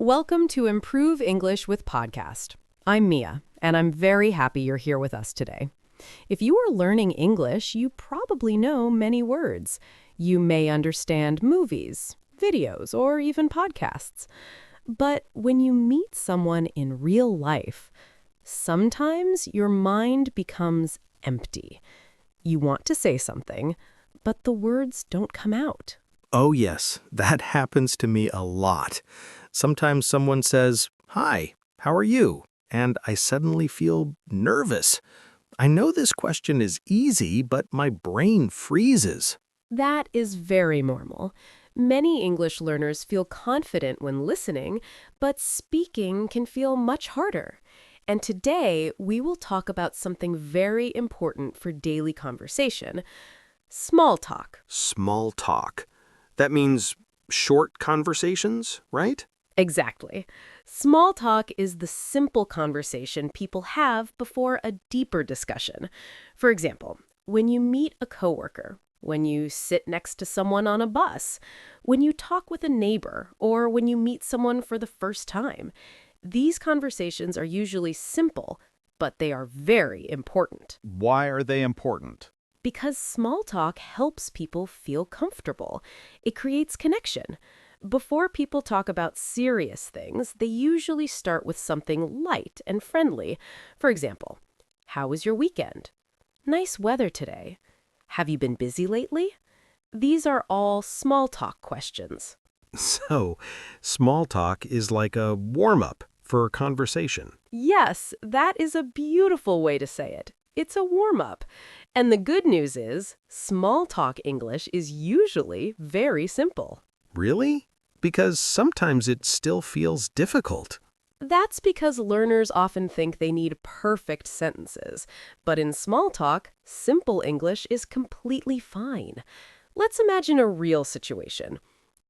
Welcome to Improve English with Podcast. I'm Mia, and I'm very happy you're here with us today. If you are learning English, you probably know many words. You may understand movies, videos, or even podcasts. But when you meet someone in real life, sometimes your mind becomes empty. You want to say something, but the words don't come out. Oh yes, that happens to me a lot. Sometimes someone says, "Hi, how are you?" And I suddenly feel nervous. I know this question is easy, but my brain freezes. That is very normal. Many English learners feel confident when listening, but speaking can feel much harder. And today, we will talk about something very important for daily conversation: small talk. Small talk. That means short conversations, right? Exactly. Small talk is the simple conversation people have before a deeper discussion. For example, when you meet a coworker, when you sit next to someone on a bus, when you talk with a neighbor, or when you meet someone for the first time. These conversations are usually simple, but they are very important. Why are they important? Because small talk helps people feel comfortable. It creates connection. Before people talk about serious things, they usually start with something light and friendly. For example, how was your weekend? Nice weather today. Have you been busy lately? These are all small talk questions. So, small talk is like a warm-up for conversation. Yes, that is a beautiful way to say it. It's a warm-up. And the good news is, small talk English is usually very simple. Really? Because sometimes it still feels difficult. That's because learners often think they need perfect sentences. But in small talk, simple English is completely fine. Let's imagine a real situation.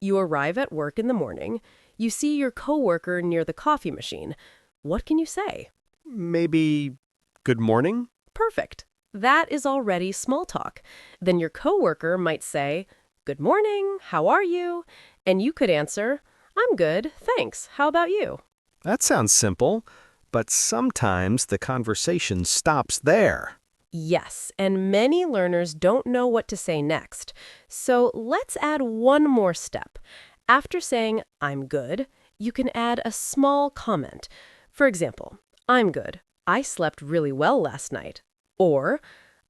You arrive at work in the morning. You see your coworker near the coffee machine. What can you say? Maybe, good morning? Perfect. That is already small talk. Then your coworker might say, "Good morning, how are you?" And you could answer, "I'm good, thanks. How about you?" That sounds simple, but sometimes the conversation stops there. Yes, and many learners don't know what to say next. So let's add one more step. After saying, "I'm good," you can add a small comment. For example, "I'm good. I slept really well last night." Or,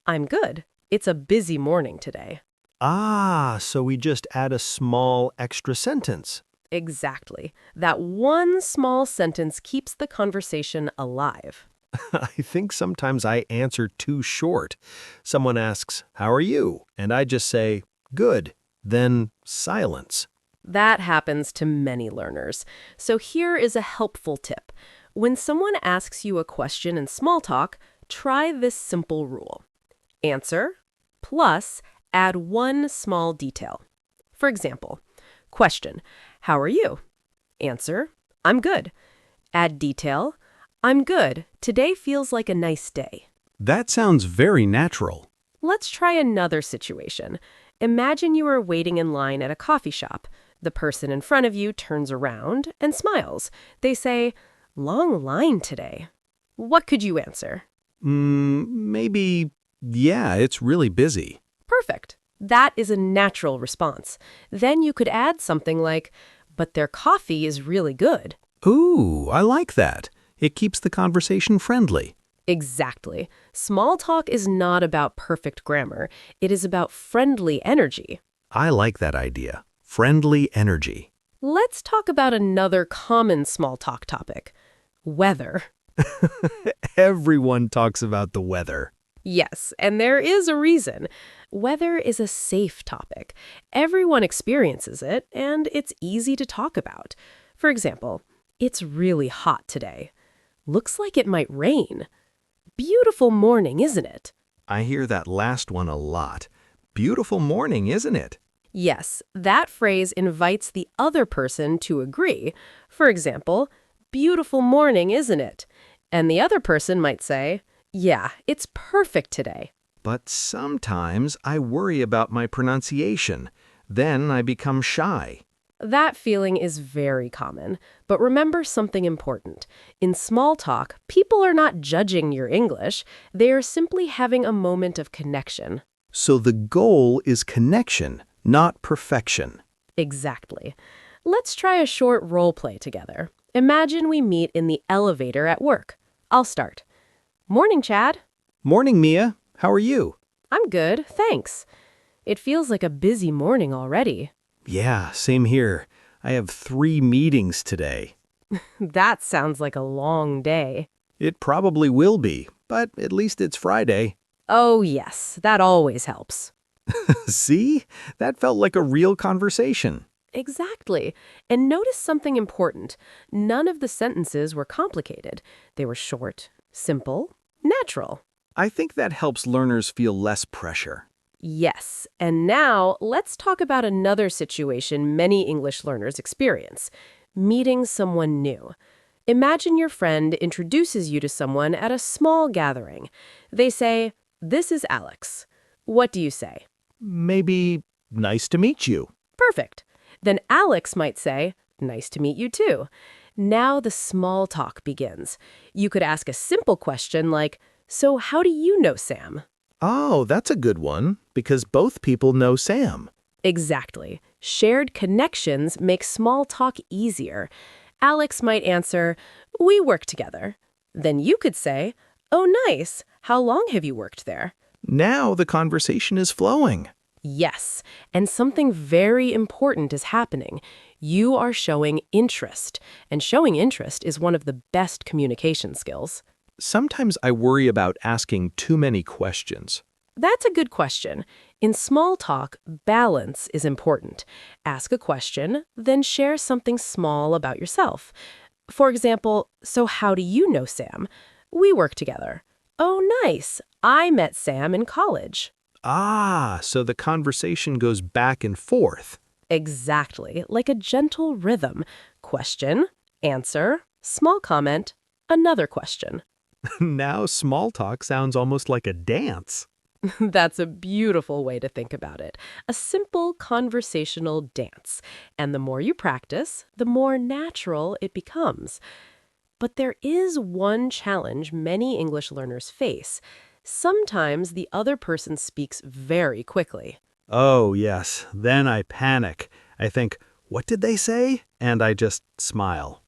"I'm good. It's a busy morning today." Ah, so we just add a small extra sentence. Exactly. That one small sentence keeps the conversation alive. I think sometimes I answer too short. Someone asks, "How are you?" And I just say, "Good." Then silence. That happens to many learners. So here is a helpful tip. When someone asks you a question in small talk, try this simple rule. Answer plus add one small detail. For example, question, "How are you?" Answer, "I'm good." Add detail, "I'm good. Today feels like a nice day." That sounds very natural. Let's try another situation. Imagine you are waiting in line at a coffee shop. The person in front of you turns around and smiles. They say, "Long line today." What could you answer? Maybe, yeah, it's really busy. Perfect. That is a natural response. Then you could add something like, "But their coffee is really good." Ooh, I like that. It keeps the conversation friendly. Exactly. Small talk is not about perfect grammar. It is about friendly energy. I like that idea. Friendly energy. Let's talk about another common small talk topic: weather. Everyone talks about the weather. Yes, and there is a reason. Weather is a safe topic. Everyone experiences it, and it's easy to talk about. For example, "It's really hot today." "Looks like it might rain." "Beautiful morning, isn't it?" I hear that last one a lot. Beautiful morning, isn't it? Yes, that phrase invites the other person to agree. For example, "Beautiful morning, isn't it?" And the other person might say, "Yeah, it's perfect today." But sometimes I worry about my pronunciation. Then I become shy. That feeling is very common, but remember something important. In small talk, people are not judging your English, they are simply having a moment of connection. So the goal is connection, not perfection. Exactly. Let's try a short role play together. Imagine we meet in the elevator at work. I'll start. Morning, Chad. Morning, Mia. How are you? I'm good, thanks. It feels like a busy morning already. Yeah, same here. I have 3 meetings today. That sounds like a long day. It probably will be, but at least it's Friday. Oh, yes, that always helps. See? That felt like a real conversation. Exactly. And notice something important. None of the sentences were complicated. They were short, simple, natural. I think that helps learners feel less pressure. Yes. And now let's talk about another situation many English learners experience: meeting someone new. Imagine your friend introduces you to someone at a small gathering. They say, "This is Alex." What do you say? Maybe nice to meet you. Perfect. Then Alex might say, "Nice to meet you too." Now the small talk begins. You could ask a simple question like, "So how do you know Sam?" Oh, that's a good one, because both people know Sam. Exactly. Shared connections make small talk easier. Alex might answer, "We work together." Then you could say, "Oh, nice. How long have you worked there?" Now the conversation is flowing. Yes, and something very important is happening. You are showing interest, and showing interest is one of the best communication skills. Sometimes I worry about asking too many questions. That's a good question. In small talk, balance is important. Ask a question, then share something small about yourself. For example, "So how do you know Sam?" "We work together." "Oh, nice. I met Sam in college." Ah, so the conversation goes back and forth. Exactly, like a gentle rhythm. Question, answer, small comment, another question. Now small talk sounds almost like a dance. That's a beautiful way to think about it. A simple conversational dance. And the more you practice, the more natural it becomes. But there is one challenge many English learners face. Sometimes the other person speaks very quickly. Oh, yes. Then I panic. I think, what did they say? And I just smile.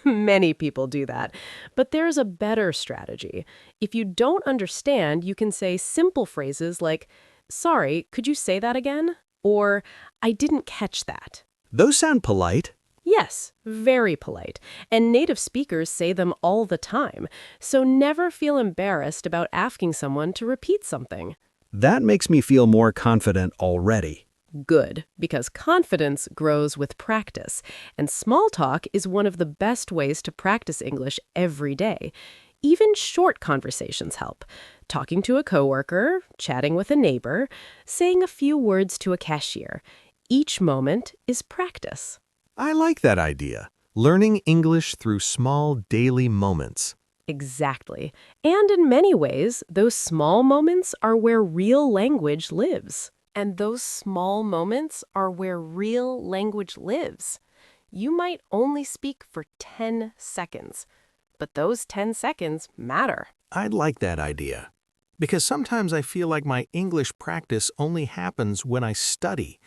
Many people do that. But there's a better strategy. If you don't understand, you can say simple phrases like, "Sorry, could you say that again?" Or, "I didn't catch that." Those sound polite. Yes, very polite. And native speakers say them all the time. So never feel embarrassed about asking someone to repeat something. That makes me feel more confident already. Good, because confidence grows with practice, and small talk is one of the best ways to practice English every day. Even short conversations help. Talking to a coworker, chatting with a neighbor, saying a few words to a cashier. Each moment is practice. I like that idea. Learning English through small daily moments. Exactly. And in many ways, those small moments are where real language lives. And those small moments are where real language lives. You might only speak for 10 seconds, but those 10 seconds matter. I like that idea. Because sometimes I feel like my English practice only happens when I study.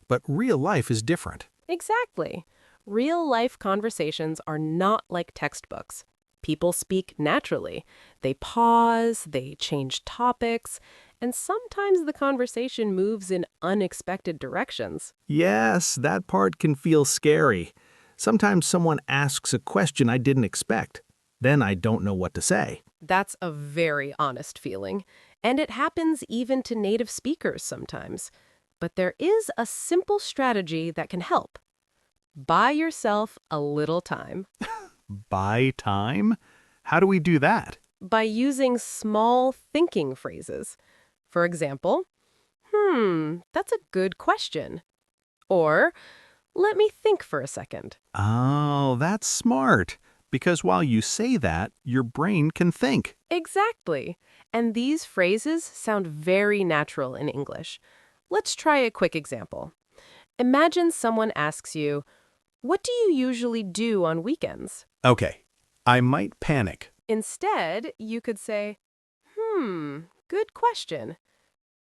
But real life is different. Exactly. Real-life conversations are not like textbooks. People speak naturally. They pause, they change topics, and sometimes the conversation moves in unexpected directions. Yes, that part can feel scary. Sometimes someone asks a question I didn't expect. Then I don't know what to say. That's a very honest feeling, and it happens even to native speakers sometimes. But there is a simple strategy that can help. Buy yourself a little time Buy time? How do we do that? by using small thinking phrases. For example, that's a good question. Or, "Let me think for a second." Oh, that's smart. Because while you say that, your brain can think. Exactly. And these phrases sound very natural in English. Let's try a quick example. Imagine someone asks you, "What do you usually do on weekends?" Okay, I might panic. Instead, you could say, good question.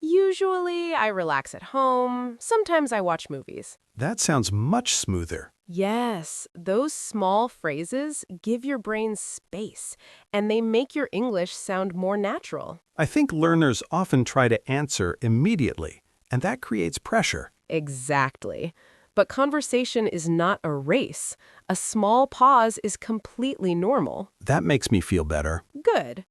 Usually, I relax at home. Sometimes I watch movies." That sounds much smoother. Yes, those small phrases give your brain space, and they make your English sound more natural. I think learners often try to answer immediately, and that creates pressure. Exactly. But conversation is not a race. A small pause is completely normal. That makes me feel better. Good.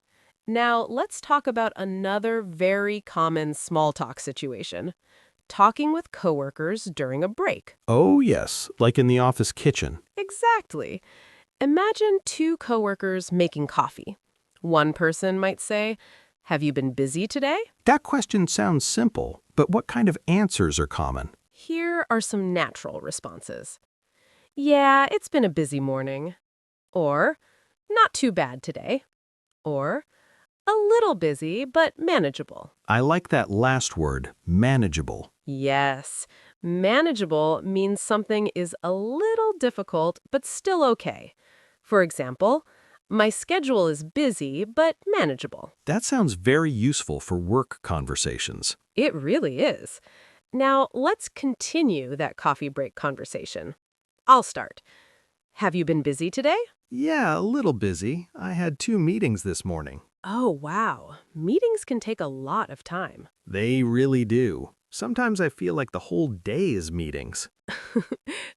Now, let's talk about another very common small talk situation. Talking with coworkers during a break. Oh, yes, like in the office kitchen. Exactly. Imagine two coworkers making coffee. One person might say, "Have you been busy today?" That question sounds simple, but what kind of answers are common? Here are some natural responses. "Yeah, it's been a busy morning." Or, "Not too bad today." Or, "A little busy, but manageable." I like that last word, manageable. Yes, manageable means something is a little difficult, but still okay. For example, "My schedule is busy, but manageable." That sounds very useful for work conversations. It really is. Now, let's continue that coffee break conversation. I'll start. "Have you been busy today?" Yeah, a little busy. I had 2 meetings this morning. Oh, wow. Meetings can take a lot of time. They really do. Sometimes I feel like the whole day is meetings.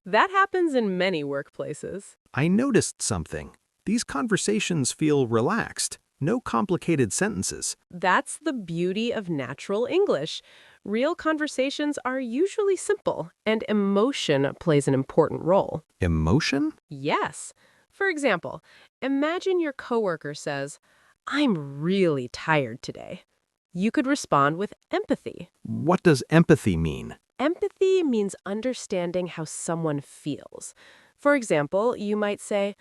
That happens in many workplaces. I noticed something. These conversations feel relaxed. No complicated sentences. That's the beauty of natural English. Real conversations are usually simple, and emotion plays an important role. Emotion? Yes. For example, imagine your coworker says, "I'm really tired today." You could respond with empathy. What does empathy mean? Empathy means understanding how someone feels. For example, you might say,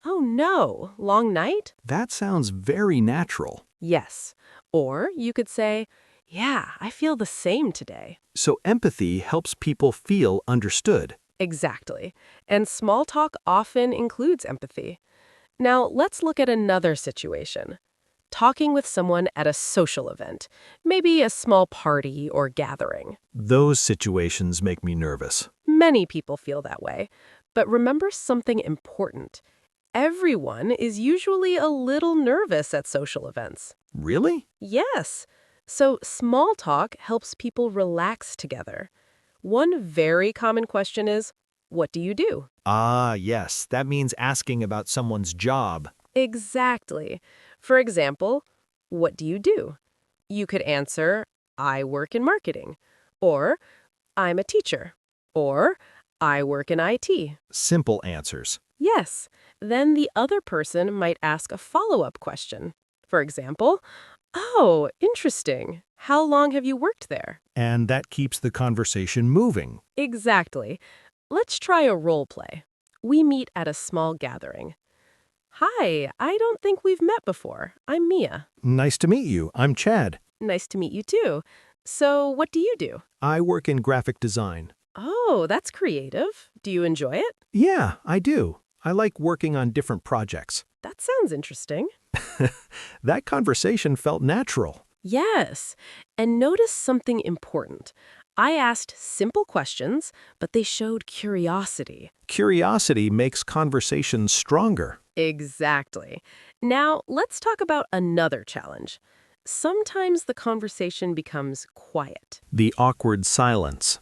"Oh no, long night?" That sounds very natural. Yes. Or you could say, "Yeah, I feel the same today." So empathy helps people feel understood. Exactly. And small talk often includes empathy. Now, let's look at another situation. Talking with someone at a social event, maybe a small party or gathering. Those situations make me nervous. Many people feel that way. But remember something important. Everyone is usually a little nervous at social events. Really? Yes. So small talk helps people relax together. One very common question is, "What do you do?" Ah, yes, that means asking about someone's job. Exactly. For example, "What do you do?" You could answer, "I work in marketing," or "I'm a teacher," or "I work in IT." Simple answers. Yes. Then the other person might ask a follow-up question. For example, "Oh, interesting. How long have you worked there?" And that keeps the conversation moving. Exactly. Let's try a role play. We meet at a small gathering. "Hi, I don't think we've met before. I'm Mia." Nice to meet you. I'm Chad. "Nice to meet you too. So, what do you do?" I work in graphic design. "Oh, that's creative. Do you enjoy it?" Yeah, I do. I like working on different projects. "That sounds interesting." That conversation felt natural. Yes. And notice something important. I asked simple questions, but they showed curiosity. Curiosity makes conversations stronger. Exactly. Now, let's talk about another challenge. Sometimes the conversation becomes quiet. The awkward silence.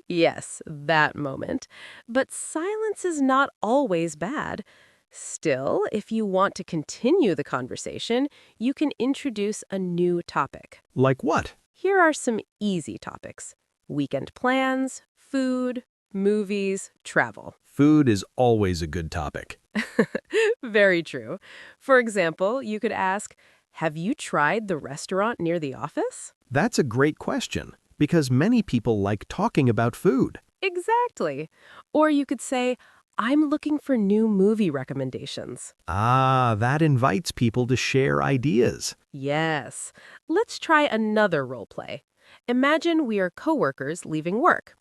Yes, that moment. But silence is not always bad. Still, if you want to continue the conversation, you can introduce a new topic. Like what? Here are some easy topics: weekend plans, food, movies, travel. Food is always a good topic. Very true. For example, you could ask, "Have you tried the restaurant near the office?" That's a great question, because many people like talking about food. Exactly. Or you could say, "I'm looking for new movie recommendations." Ah, that invites people to share ideas. Yes. Let's try another role play. Imagine we are coworkers leaving work.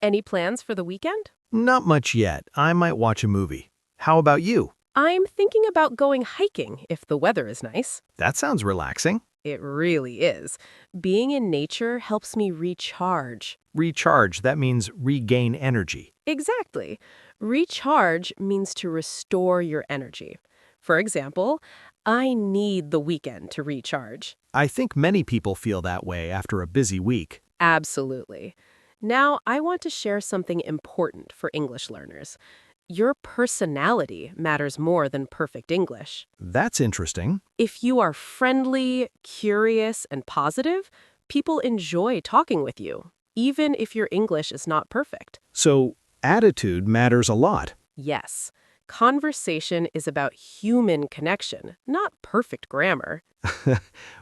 Any plans for the weekend? Not much yet. I might watch a movie. How about you? I'm thinking about going hiking if the weather is nice. That sounds relaxing. It really is. Being in nature helps me recharge. Recharge, that means regain energy. Exactly. Recharge means to restore your energy. For example, I need the weekend to recharge. I think many people feel that way after a busy week. Absolutely. Now, I want to share something important for English learners. Your personality matters more than perfect English. That's interesting. If you are friendly, curious, and positive, people enjoy talking with you, even if your English is not perfect. So, attitude matters a lot. Yes, conversation is about human connection, not perfect grammar.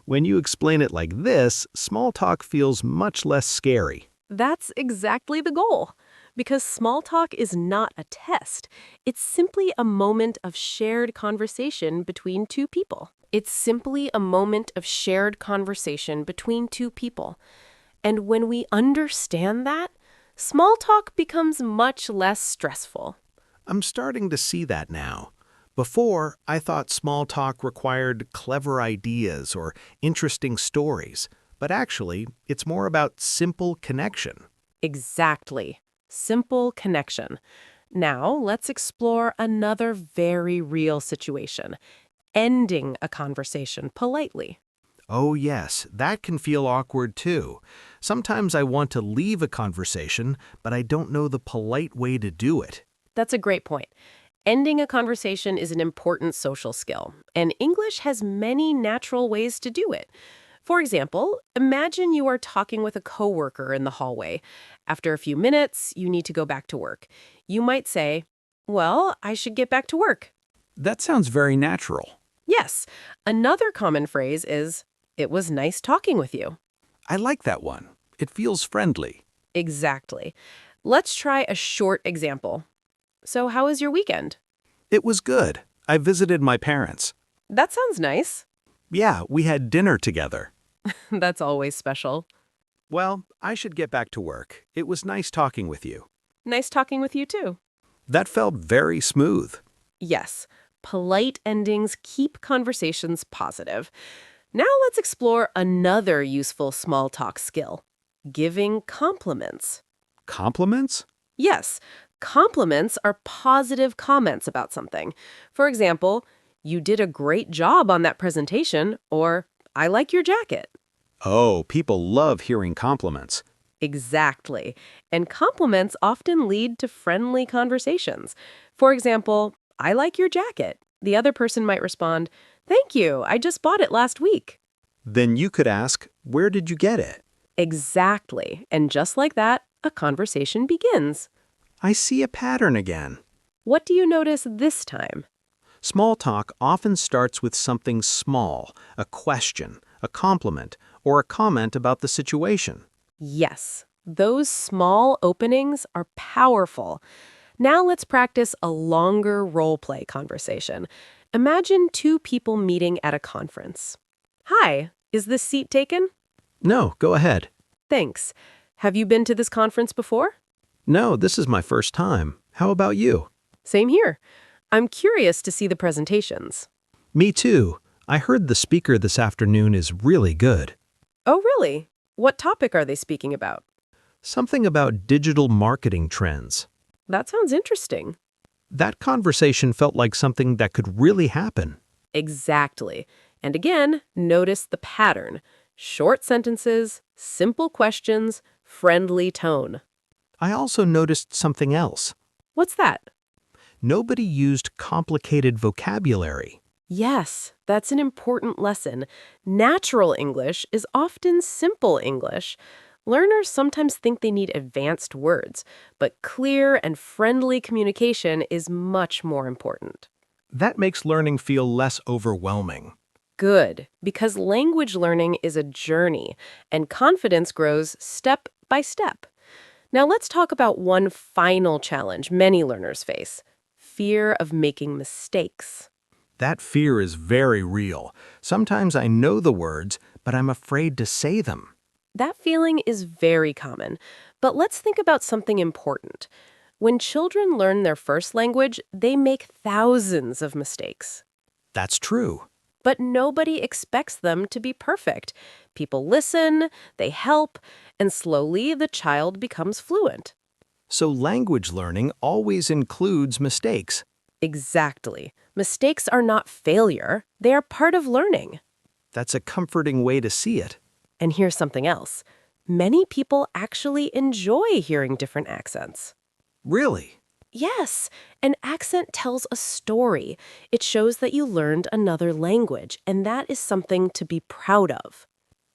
When you explain it like this, small talk feels much less scary. That's exactly the goal. Because small talk is not a test. It's simply a moment of shared conversation between two people. It's simply a moment of shared conversation between two people. And when we understand that, small talk becomes much less stressful. I'm starting to see that now. Before, I thought small talk required clever ideas or interesting stories, but actually, it's more about simple connection. Exactly. Simple connection. Now, let's explore another very real situation, ending a conversation politely. Oh yes, that can feel awkward too. Sometimes I want to leave a conversation, but I don't know the polite way to do it. That's a great point. Ending a conversation is an important social skill, and English has many natural ways to do it. For example, imagine you are talking with a coworker in the hallway. After a few minutes, you need to go back to work. You might say, "Well, I should get back to work." That sounds very natural. Yes. Another common phrase is, "It was nice talking with you." I like that one. It feels friendly. Exactly. Let's try a short example. So, how was your weekend? It was good. I visited my parents. That sounds nice. Yeah, we had dinner together. That's always special. Well, I should get back to work. It was nice talking with you. Nice talking with you too. That felt very smooth. Yes, polite endings keep conversations positive. Now let's explore another useful small talk skill, giving compliments. Compliments? Yes, compliments are positive comments about something. For example, "You did a great job on that presentation," or "I like your jacket." Oh, people love hearing compliments. Exactly. And compliments often lead to friendly conversations. For example, "I like your jacket." The other person might respond, "Thank you, I just bought it last week." Then you could ask, where did you get it? Exactly. And just like that, a conversation begins. I see a pattern again. What do you notice this time? Small talk often starts with something small, a question, a compliment, or a comment about the situation. Yes, those small openings are powerful. Now let's practice a longer role-play conversation. Imagine two people meeting at a conference. "Hi, is this seat taken?" No, go ahead. "Thanks. Have you been to this conference before?" No, this is my first time. How about you? "Same here. I'm curious to see the presentations." Me too. I heard the speaker this afternoon is really good. "Oh, really? What topic are they speaking about?" Something about digital marketing trends. "That sounds interesting." That conversation felt like something that could really happen. Exactly. And again, notice the pattern. Short sentences, simple questions, friendly tone. I also noticed something else. What's that? Nobody used complicated vocabulary. Yes, that's an important lesson. Natural English is often simple English. Learners sometimes think they need advanced words, but clear and friendly communication is much more important. That makes learning feel less overwhelming. Good, because language learning is a journey, and confidence grows step by step. Now let's talk about one final challenge many learners face: fear of making mistakes. That fear is very real. Sometimes I know the words, but I'm afraid to say them. That feeling is very common. But let's think about something important. When children learn their first language, they make thousands of mistakes. That's true. But nobody expects them to be perfect. People listen, they help, and slowly the child becomes fluent. So language learning always includes mistakes. Exactly. Mistakes are not failure, they are part of learning. That's a comforting way to see it. And here's something else. Many people actually enjoy hearing different accents. Really? Yes, an accent tells a story. It shows that you learned another language, and that is something to be proud of.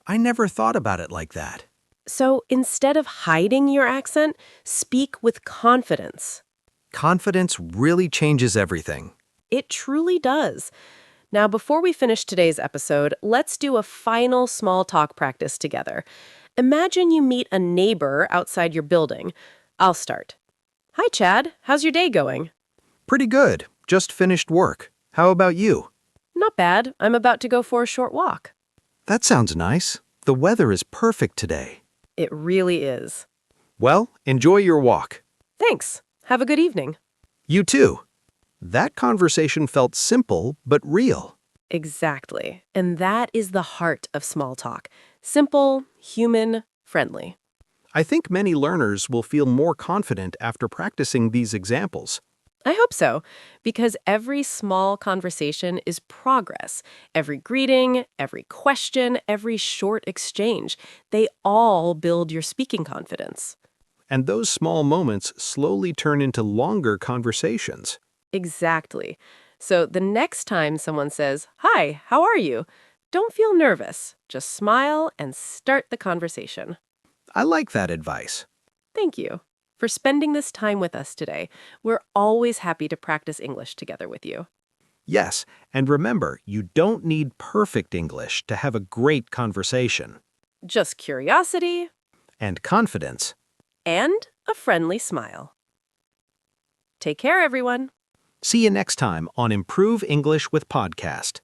I never thought about it like that. So instead of hiding your accent, speak with confidence. Confidence really changes everything. It truly does. Now, before we finish today's episode, let's do a final small talk practice together. Imagine you meet a neighbor outside your building. I'll start. Hi, Chad. How's your day going? Pretty good. Just finished work. How about you? Not bad. I'm about to go for a short walk. That sounds nice. The weather is perfect today. It really is. Well, enjoy your walk. Thanks. Have a good evening. You too. That conversation felt simple but real. Exactly. And that is the heart of small talk. Simple, human, friendly. I think many learners will feel more confident after practicing these examples. I hope so, because every small conversation is progress. Every greeting, every question, every short exchange, they all build your speaking confidence. And those small moments slowly turn into longer conversations. Exactly. So the next time someone says, "Hi, how are you?" don't feel nervous. Just smile and start the conversation. I like that advice. Thank you for spending this time with us today. We're always happy to practice English together with you. Yes, and remember, you don't need perfect English to have a great conversation. Just curiosity And confidence. and a friendly smile. Take care, everyone. See you next time on Improve English with Podcast.